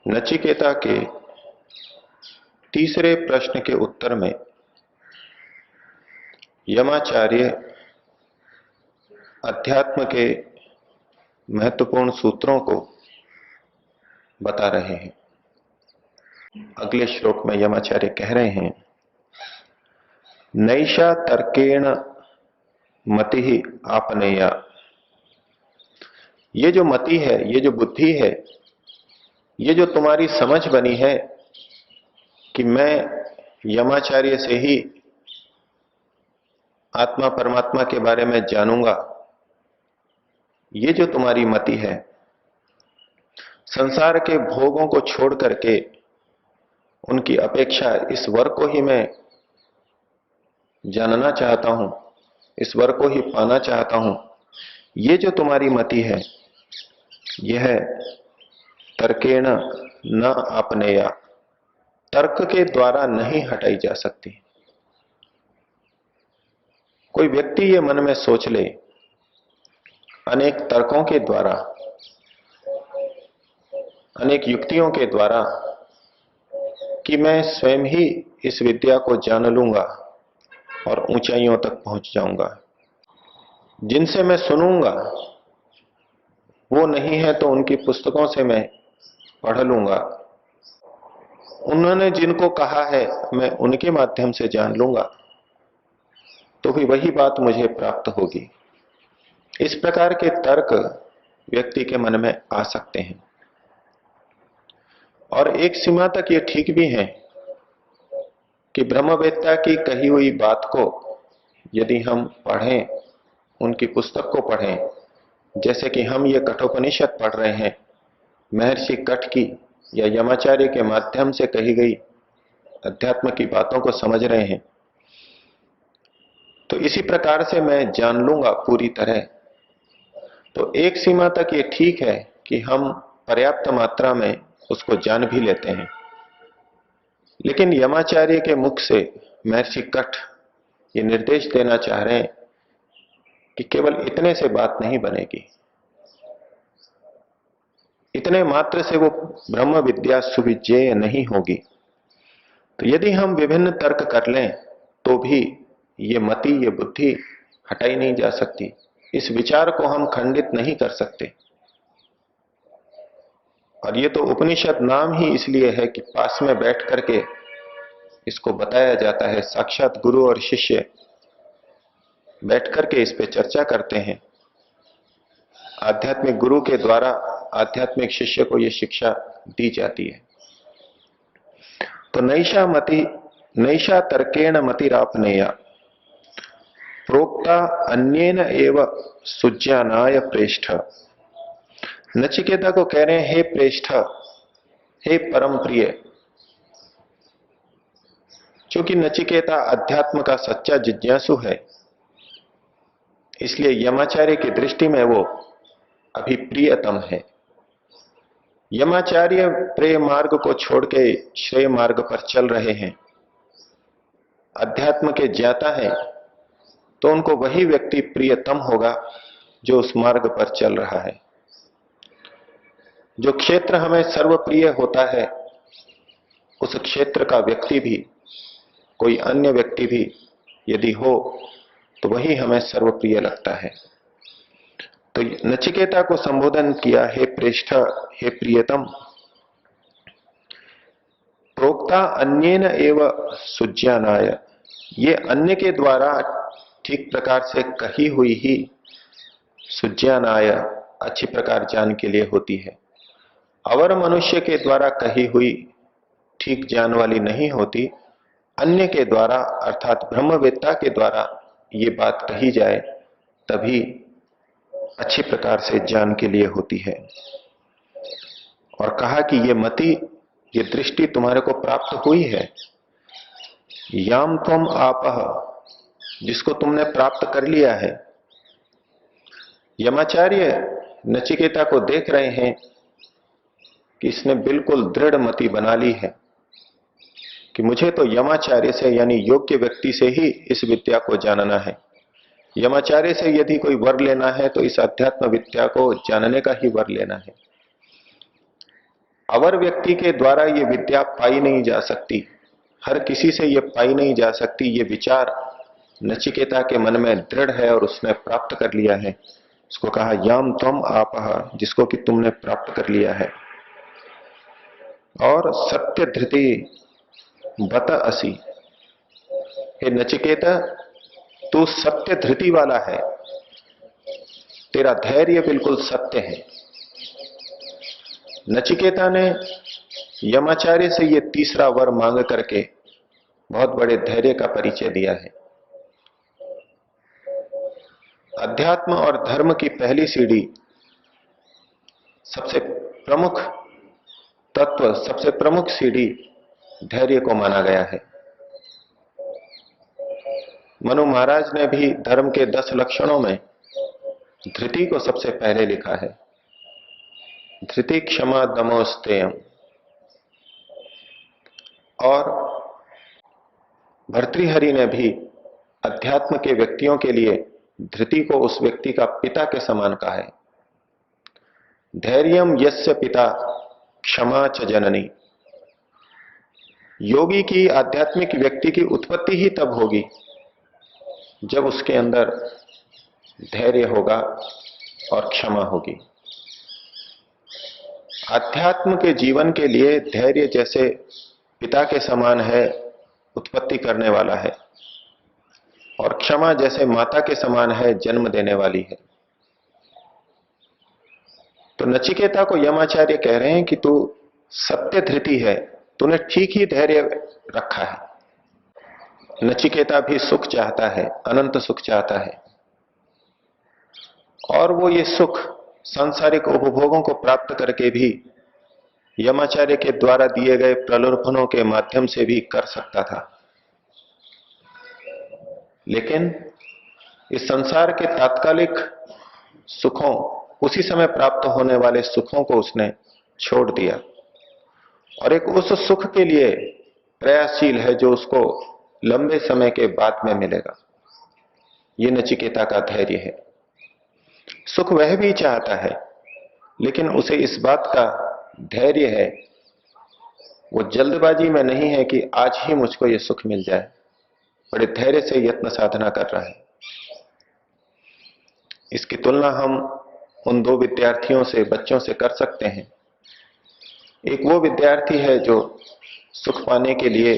नचिकेता के तीसरे प्रश्न के उत्तर में यमाचार्य अध्यात्म के महत्वपूर्ण सूत्रों को बता रहे हैं। अगले श्लोक में यमाचार्य कह रहे हैं, नैषा तर्केण मति ही आपनेया। ये जो मति है, ये जो बुद्धि है, ये जो तुम्हारी समझ बनी है कि मैं यमाचार्य से ही आत्मा परमात्मा के बारे में जानूंगा, ये जो तुम्हारी मति है, संसार के भोगों को छोड़ करके उनकी अपेक्षा इस वर को ही मैं जानना चाहता हूं, इस वर को ही पाना चाहता हूं, ये जो तुम्हारी मति है, यह तर्केण न आपनेया, तर्क के द्वारा नहीं हटाई जा सकती। कोई व्यक्ति ये मन में सोच ले अनेक तर्कों के द्वारा, अनेक युक्तियों के द्वारा कि मैं स्वयं ही इस विद्या को जान लूंगा और ऊंचाइयों तक पहुंच जाऊंगा, जिनसे मैं सुनूंगा वो नहीं है तो उनकी पुस्तकों से मैं पढ़ लूंगा, उन्होंने जिनको कहा है मैं उनके माध्यम से जान लूंगा, तो भी वही बात मुझे प्राप्त होगी। इस प्रकार के तर्क व्यक्ति के मन में आ सकते हैं और एक सीमा तक ये ठीक भी है कि ब्रह्मवेत्ता की कही हुई बात को यदि हम पढ़ें, उनकी पुस्तक को पढ़ें, जैसे कि हम ये कठोपनिषद पढ़ रहे हैं, महर्षि कठ की या यमाचार्य के माध्यम से कही गई अध्यात्म की बातों को समझ रहे हैं, तो इसी प्रकार से मैं जान लूंगा पूरी तरह। तो एक सीमा तक ये ठीक है कि हम पर्याप्त मात्रा में उसको जान भी लेते हैं, लेकिन यमाचार्य के मुख से महर्षि कठ ये निर्देश देना चाह रहे हैं कि केवल इतने से बात नहीं बनेगी, इतने मात्र से वो ब्रह्म विद्या सुविज्ञेय नहीं होगी। तो यदि हम विभिन्न तर्क कर लें तो भी ये मति, ये बुद्धि हटाई नहीं जा सकती, इस विचार को हम खंडित नहीं कर सकते। और ये तो उपनिषद नाम ही इसलिए है कि पास में बैठ करके इसको बताया जाता है, साक्षात गुरु और शिष्य बैठ करके इस पे चर्चा करते हैं। आध्यात्मिक गुरु के द्वारा आध्यात्मिक शिष्य को यह शिक्षा दी जाती है। तो नैषा तर्केण मतिरापनेया प्रोक्ता अन्येन एव सुज्ञानाय प्रेष्ठ। नचिकेता को कह रहे हैं, हे प्रेष्ठ, हे परम प्रिय, क्योंकि नचिकेता अध्यात्म का सच्चा जिज्ञासु है, इसलिए यमाचार्य की दृष्टि में वो अभी प्रियतम है। यमाचार्य प्रेय मार्ग को छोड़ के श्रेय मार्ग पर चल रहे हैं, अध्यात्म के ज्ञाता है, तो उनको वही व्यक्ति प्रियतम होगा जो उस मार्ग पर चल रहा है। जो क्षेत्र हमें सर्वप्रिय होता है, उस क्षेत्र का व्यक्ति भी, कोई अन्य व्यक्ति भी यदि हो तो वही हमें सर्वप्रिय लगता है। तो नचिकेता को संबोधन किया, हे प्रेष्ठ, हे प्रियतम, प्रोक्ता अन्येन एव सुज्ञानाय, ये अन्य के द्वारा ठीक प्रकार से कही हुई ही सुज्ञानाय अच्छी प्रकार जान के लिए होती है। अवर मनुष्य के द्वारा कही हुई ठीक जान वाली नहीं होती, अन्य के द्वारा अर्थात ब्रह्मवेत्ता के द्वारा ये बात कही जाए तभी अच्छी प्रकार से जान के लिए होती है। और कहा कि ये मति, ये दृष्टि तुम्हारे को प्राप्त हुई है, याम त्वम आपः, जिसको तुमने प्राप्त कर लिया है। यमाचार्य नचिकेता को देख रहे हैं कि इसने बिल्कुल दृढ़ मति बना ली है कि मुझे तो यमाचार्य से यानी योग्य व्यक्ति से ही इस विद्या को जानना है, यमाचार्य से यदि कोई वर लेना है तो इस अध्यात्म विद्या को जानने का ही वर लेना है। अवर व्यक्ति के द्वारा ये विद्या पाई नहीं जा सकती, हर किसी से ये पाई नहीं जा सकती। ये विचार नचिकेता के मन में दृढ़ है और उसने प्राप्त कर लिया है। उसको कहा याम त्वम आपः, जिसको कि तुमने प्राप्त कर लिया है। और सत्य धृति बत असि, हे नचिकेता तू सत्य धृति वाला है, तेरा धैर्य बिल्कुल सत्य है। नचिकेता ने यमाचार्य से ये तीसरा वर मांग करके बहुत बड़े धैर्य का परिचय दिया है। अध्यात्म और धर्म की पहली सीढ़ी, सबसे प्रमुख तत्व, सबसे प्रमुख सीढ़ी धैर्य को माना गया है। मनु महाराज ने भी धर्म के 10 लक्षणों में धृति को सबसे पहले लिखा है। धृति क्षमा दमोस्तेयम। और भर्तृहरि ने भी अध्यात्म के व्यक्तियों के लिए धृति को उस व्यक्ति का पिता के समान कहा है। धैर्यम यस्य पिता क्षमा च जननी। योगी की, आध्यात्मिक व्यक्ति की उत्पत्ति ही तब होगी जब उसके अंदर धैर्य होगा और क्षमा होगी। आध्यात्म के जीवन के लिए धैर्य जैसे पिता के समान है, उत्पत्ति करने वाला है, और क्षमा जैसे माता के समान है, जन्म देने वाली है। तो नचिकेता को यमाचार्य कह रहे हैं कि तू सत्य धृति है, तूने ठीक ही धैर्य रखा है। नचिकेता भी सुख चाहता है, अनंत सुख चाहता है, और वो ये सुख सांसारिक उपभोगों को प्राप्त करके भी यमाचार्य के द्वारा दिए गए प्रलोभनों के माध्यम से भी कर सकता था। लेकिन इस संसार के तात्कालिक सुखों, उसी समय प्राप्त होने वाले सुखों को उसने छोड़ दिया और एक उस सुख के लिए प्रयासशील है जो उसको लंबे समय के बाद में मिलेगा। ये नचिकेता का धैर्य है। सुख वह भी चाहता है, लेकिन उसे इस बात का धैर्य है, वो जल्दबाजी में नहीं है कि आज ही मुझको ये सुख मिल जाए। बड़े धैर्य से यत्न साधना कर रहा है। इसकी तुलना हम उन 2 विद्यार्थियों से, बच्चों से कर सकते हैं। एक वो विद्यार्थी है जो सुख पाने के लिए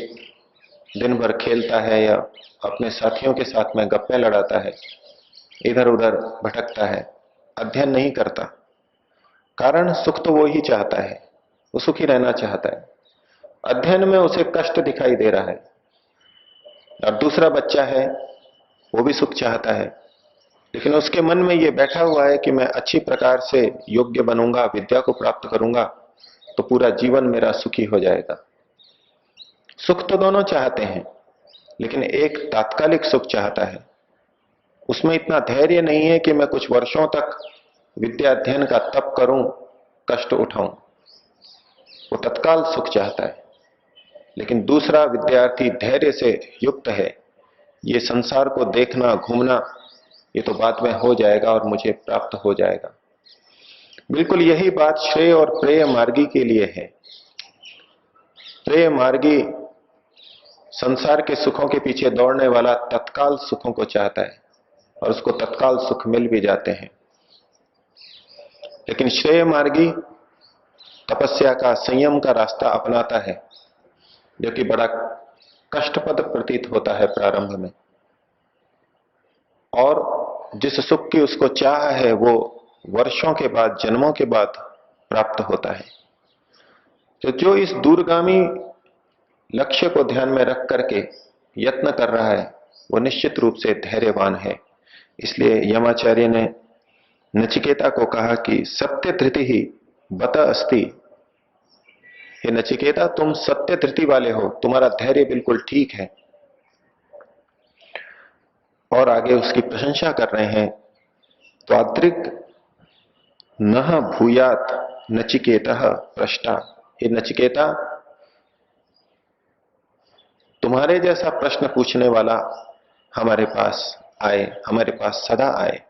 दिन भर खेलता है या अपने साथियों के साथ में गप्पे लड़ाता है, इधर उधर भटकता है, अध्ययन नहीं करता। कारण सुख तो वो ही चाहता है, वो सुखी रहना चाहता है। अध्ययन में उसे कष्ट दिखाई दे रहा है। और दूसरा बच्चा है, वो भी सुख चाहता है, लेकिन उसके मन में ये बैठा हुआ है कि मैं अच्छी प्रकार से योग्य बनूंगा, विद्या को प्राप्त करूंगा तो पूरा जीवन मेरा सुखी हो जाएगा। सुख तो दोनों चाहते हैं, लेकिन एक तात्कालिक सुख चाहता है। उसमें इतना धैर्य नहीं है कि मैं कुछ वर्षों तक विद्या अध्ययन का तप करूं, कष्ट उठाऊं। वो तत्काल सुख चाहता है। लेकिन दूसरा विद्यार्थी धैर्य से युक्त है। ये संसार को देखना, घूमना, ये तो बाद में हो जाएगा और मुझे प्राप्त हो जाएगा। बिल्कुल यही बात श्रेय और प्रेय मार्गी के लिए है। प्रेय मार्गी संसार के सुखों के पीछे दौड़ने वाला तत्काल सुखों को चाहता है और उसको तत्काल सुख मिल भी जाते हैं। लेकिन श्रेय मार्गी तपस्या का, संयम का रास्ता अपनाता है, जो कि बड़ा कष्टप्रद प्रतीत होता है प्रारंभ में। और जिस सुख की उसको चाह है वो वर्षों के बाद, जन्मों के बाद प्राप्त होता है। तो जो इस दूरगामी लक्ष्य को ध्यान में रख करके यत्न कर रहा है, वो निश्चित रूप से धैर्यवान है। इसलिए यमाचार्य ने नचिकेता को कहा कि सत्य धृति ही बत अस्ति। हे नचिकेता, तुम सत्य धृति वाले हो, तुम्हारा धैर्य बिल्कुल ठीक है। और आगे उसकी प्रशंसा कर रहे हैं, त्वादृक् नह भूयात नचिकेतः पृष्टा। हे नचिकेता, तुम्हारे जैसा प्रश्न पूछने वाला हमारे पास आए, हमारे पास सदा आए।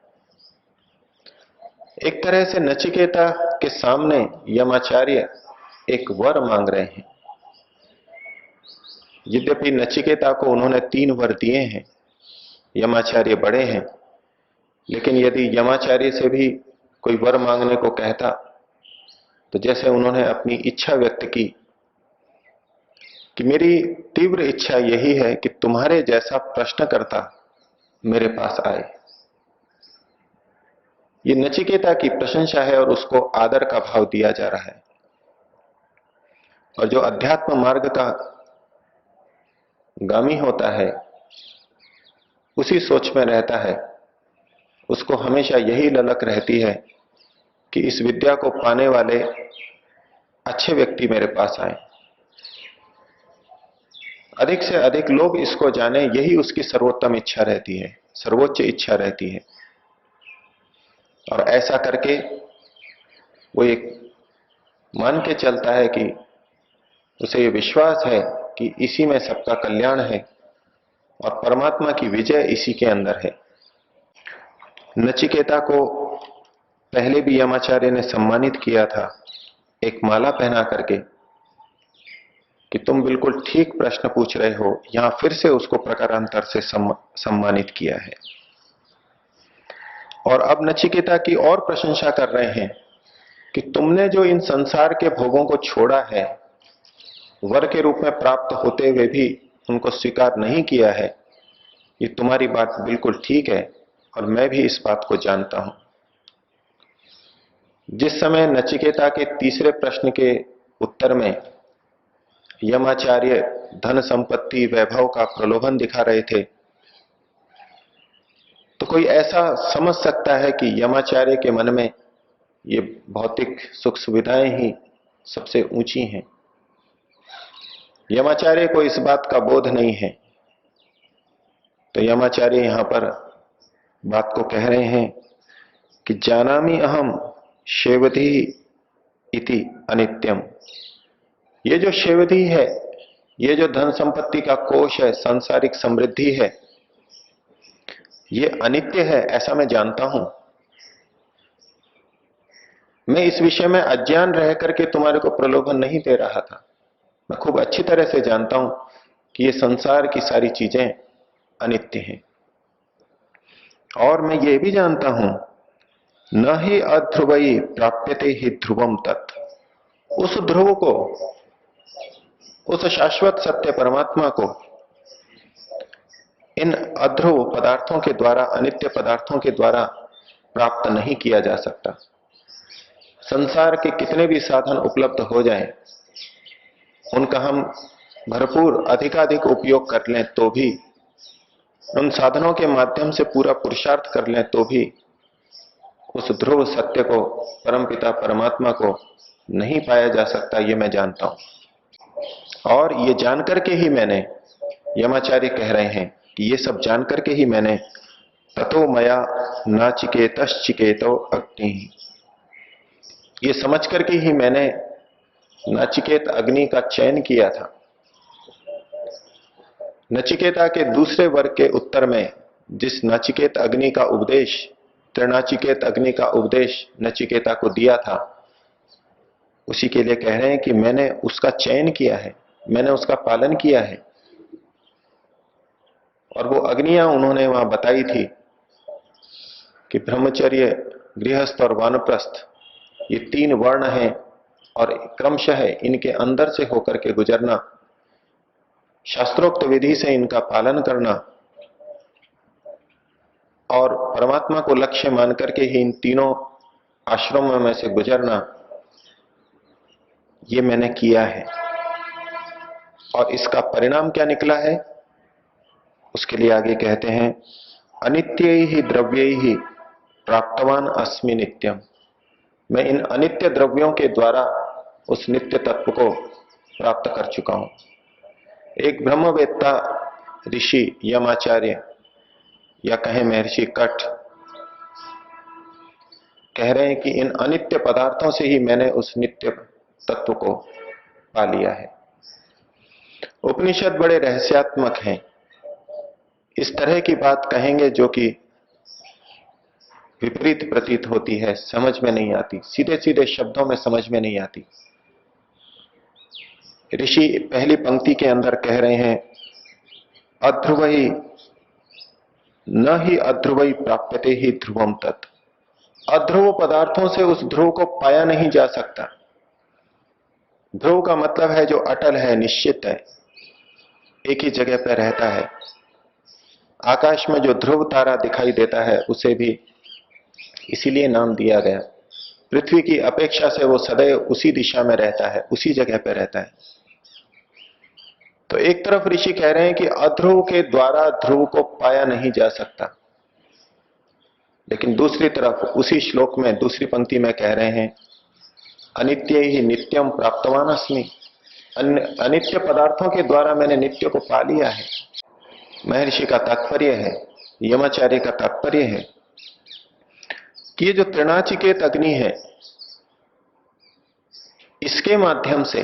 एक तरह से नचिकेता के सामने यमाचार्य एक वर मांग रहे हैं। यद्यपि नचिकेता को उन्होंने 3 वर दिए हैं, यमाचार्य बड़े हैं, लेकिन यदि यमाचार्य से भी कोई वर मांगने को कहता तो जैसे उन्होंने अपनी इच्छा व्यक्त की कि मेरी तीव्र इच्छा यही है कि तुम्हारे जैसा प्रश्नकर्ता मेरे पास आए। ये नचिकेता की प्रशंसा है और उसको आदर का भाव दिया जा रहा है। और जो अध्यात्म मार्ग का गामी होता है, उसी सोच में रहता है, उसको हमेशा यही ललक रहती है कि इस विद्या को पाने वाले अच्छे व्यक्ति मेरे पास आए, अधिक से अधिक लोग इसको जाने, यही उसकी सर्वोत्तम इच्छा रहती है, सर्वोच्च इच्छा रहती है। और ऐसा करके वो एक मान के चलता है कि उसे ये विश्वास है कि इसी में सबका कल्याण है और परमात्मा की विजय इसी के अंदर है। नचिकेता को पहले भी यमाचार्य ने सम्मानित किया था एक माला पहना करके कि तुम बिल्कुल ठीक प्रश्न पूछ रहे हो। यहां फिर से उसको प्रकारांतर से सम्मानित किया है। और अब नचिकेता की और प्रशंसा कर रहे हैं कि तुमने जो इन संसार के भोगों को छोड़ा है, वर के रूप में प्राप्त होते हुए भी उनको स्वीकार नहीं किया है, ये तुम्हारी बात बिल्कुल ठीक है और मैं भी इस बात को जानता हूं। जिस समय नचिकेता के तीसरे प्रश्न के उत्तर में यमाचार्य धन संपत्ति वैभव का प्रलोभन दिखा रहे थे, तो कोई ऐसा समझ सकता है कि यमाचार्य के मन में ये भौतिक सुख सुविधाएं ही सबसे ऊंची हैं। यमाचार्य को इस बात का बोध नहीं है। तो यमाचार्य यहां पर बात को कह रहे हैं कि जानामि अहम शेवधि इति अनित्यम। ये जो शेवधि है, ये जो धन संपत्ति का कोष है, सांसारिक समृद्धि है, ये अनित्य है, ऐसा मैं जानता हूं। मैं इस विषय में अज्ञान रह करके तुम्हारे को प्रलोभन नहीं दे रहा था। मैं खूब अच्छी तरह से जानता हूं कि ये संसार की सारी चीजें अनित्य हैं। और मैं ये भी जानता हूं न ही अध्रुवई प्राप्यते ही ध्रुवम तत्। उस ध्रुव को, उस शाश्वत सत्य परमात्मा को इन अध्रुव पदार्थों के द्वारा, अनित्य पदार्थों के द्वारा प्राप्त नहीं किया जा सकता। संसार के कितने भी साधन उपलब्ध हो जाएं, उनका हम भरपूर अधिकाधिक उपयोग कर लें तो भी, उन साधनों के माध्यम से पूरा पुरुषार्थ कर लें तो भी उस ध्रुव सत्य को, परमपिता परमात्मा को नहीं पाया जा सकता, ये मैं जानता हूं। और ये जानकर के ही मैंने, यमाचार्य कह रहे हैं कि ये सब जानकर के ही मैंने ततो मया नाचिकेतश्चिकेतो अग्नि, ये समझ करके ही मैंने नाचिकेत अग्नि का चयन किया था। नचिकेता के दूसरे वर्ग के उत्तर में जिस नाचिकेत अग्नि का उपदेश, त्रिनाचिकेत अग्नि का उपदेश नचिकेता को दिया था, उसी के लिए कह रहे हैं कि मैंने उसका चयन किया है, मैंने उसका पालन किया है। और वो अग्नियां उन्होंने वहां बताई थी कि ब्रह्मचर्य, गृहस्थ और वानप्रस्थ, ये 3 वर्ण हैं और क्रमशः इनके अंदर से होकर के गुजरना, शास्त्रोक्त विधि से इनका पालन करना और परमात्मा को लक्ष्य मान करके ही इन तीनों आश्रमों में से गुजरना, ये मैंने किया है। और इसका परिणाम क्या निकला है, उसके लिए आगे कहते हैं अनित्य ही द्रव्य ही प्राप्तवान अस्मि नित्यम। मैं इन अनित्य द्रव्यों के द्वारा उस नित्य तत्व को प्राप्त कर चुका हूं। एक ब्रह्मवेत्ता ऋषि यमाचार्य, या कहें महर्षि कठ, कह रहे हैं कि इन अनित्य पदार्थों से ही मैंने उस नित्य तत्व को पा लिया है। उपनिषद बड़े रहस्यात्मक हैं। इस तरह की बात कहेंगे जो कि विपरीत प्रतीत होती है, समझ में नहीं आती, सीधे सीधे शब्दों में समझ में नहीं आती। ऋषि पहली पंक्ति के अंदर कह रहे हैं, अध्रुवई न ही अध्रुवई प्राप्यते ही ध्रुवम तत्। अध्रुव पदार्थों से उस ध्रुव को पाया नहीं जा सकता। ध्रुव का मतलब है जो अटल है, निश्चित है, एक ही जगह पर रहता है। आकाश में जो ध्रुव तारा दिखाई देता है उसे भी इसीलिए नाम दिया गया। पृथ्वी की अपेक्षा से वो सदैव उसी दिशा में रहता है, उसी जगह पर रहता है। तो एक तरफ ऋषि कह रहे हैं कि अध्रुव के द्वारा ध्रुव को पाया नहीं जा सकता, लेकिन दूसरी तरफ उसी श्लोक में दूसरी पंक्ति में कह रहे हैं, अनित्य ही नित्यम प्राप्तवान अस्मि। अनित्य पदार्थों के द्वारा मैंने नित्य को पा लिया है। महर्षि का तात्पर्य है, यमाचार्य का तात्पर्य है कि ये जो त्रिनाचिकेत अग्नि है, इसके माध्यम से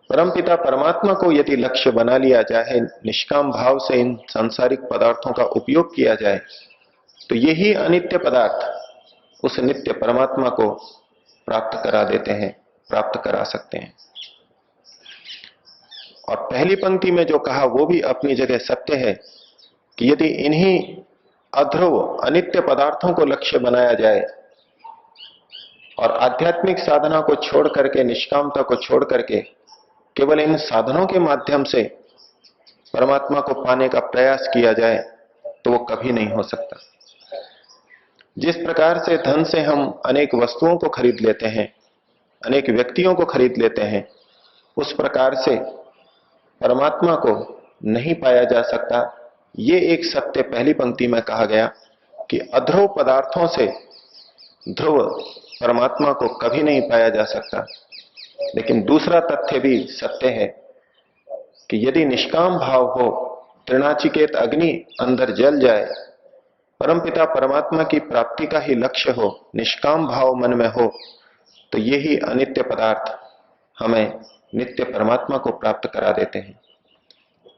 परमपिता परमात्मा को यदि लक्ष्य बना लिया जाए, निष्काम भाव से इन सांसारिक पदार्थों का उपयोग किया जाए, तो यही अनित्य पदार्थ उस नित्य परमात्मा को प्राप्त करा देते हैं, प्राप्त करा सकते हैं। और पहली पंक्ति में जो कहा वो भी अपनी जगह सत्य है कि यदि इन्हीं अध्रुव अनित्य पदार्थों को लक्ष्य बनाया जाए और आध्यात्मिक साधना को छोड़ करके, निष्कामता को छोड़ करके केवल इन साधनों के माध्यम से परमात्मा को पाने का प्रयास किया जाए, तो वो कभी नहीं हो सकता। जिस प्रकार से धन से हम अनेक वस्तुओं को खरीद लेते हैं, अनेक व्यक्तियों को खरीद लेते हैं, उस प्रकार से परमात्मा को नहीं पाया जा सकता। ये एक सत्य पहली पंक्ति में कहा गया कि अध्रुव पदार्थों से ध्रुव परमात्मा को कभी नहीं पाया जा सकता। लेकिन दूसरा तथ्य भी सत्य है कि यदि निष्काम भाव हो, त्रिनाचिकेत अग्नि अंदर जल जाए, परमपिता परमात्मा की प्राप्ति का ही लक्ष्य हो, निष्काम भाव मन में हो, तो यही अनित्य पदार्थ हमें नित्य परमात्मा को प्राप्त करा देते हैं।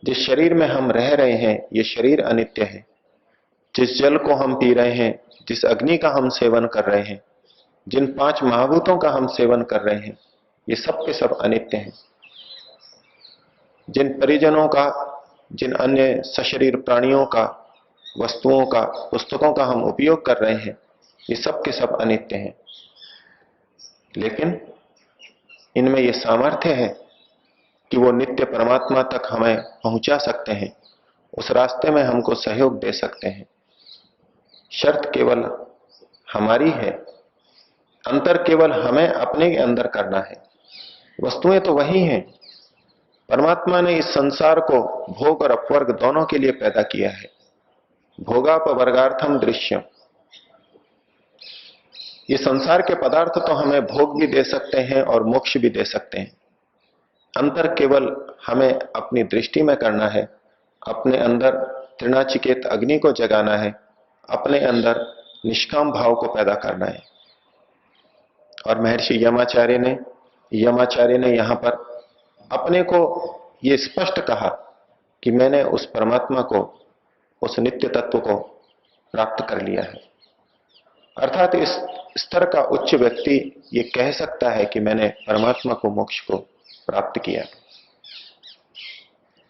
जिस शरीर में हम रह रहे हैं, ये शरीर अनित्य है। जिस जल को हम पी रहे हैं, जिस अग्नि का हम सेवन कर रहे हैं, जिन 5 महाभूतों का हम सेवन कर रहे हैं, ये सब के सब अनित्य हैं। जिन परिजनों का, जिन अन्य सशरीर प्राणियों का, वस्तुओं का, पुस्तकों का हम उपयोग कर रहे हैं, ये सब के सब अनित्य हैं। लेकिन इनमें यह सामर्थ्य है कि वो नित्य परमात्मा तक हमें पहुंचा सकते हैं, उस रास्ते में हमको सहयोग दे सकते हैं। शर्त केवल हमारी है, अंतर केवल हमें अपने के अंदर करना है। वस्तुएं तो वही हैं। परमात्मा ने इस संसार को भोग और अपवर्ग दोनों के लिए पैदा किया है। भोगापवर्गार्थम दृश्यम। ये संसार के पदार्थ तो हमें भोग भी दे सकते हैं और मोक्ष भी दे सकते हैं। अंतर केवल हमें अपनी दृष्टि में करना है, अपने अंदर त्रिनाचिकेत अग्नि को जगाना है, अपने अंदर निष्काम भाव को पैदा करना है। और महर्षि यमाचार्य ने यहां पर अपने को यह स्पष्ट कहा कि मैंने उस परमात्मा को, उस नित्य तत्व को प्राप्त कर लिया है। अर्थात इस स्तर का उच्च व्यक्ति ये कह सकता है कि मैंने परमात्मा को, मोक्ष को प्राप्त किया।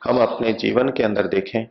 हम अपने जीवन के अंदर देखें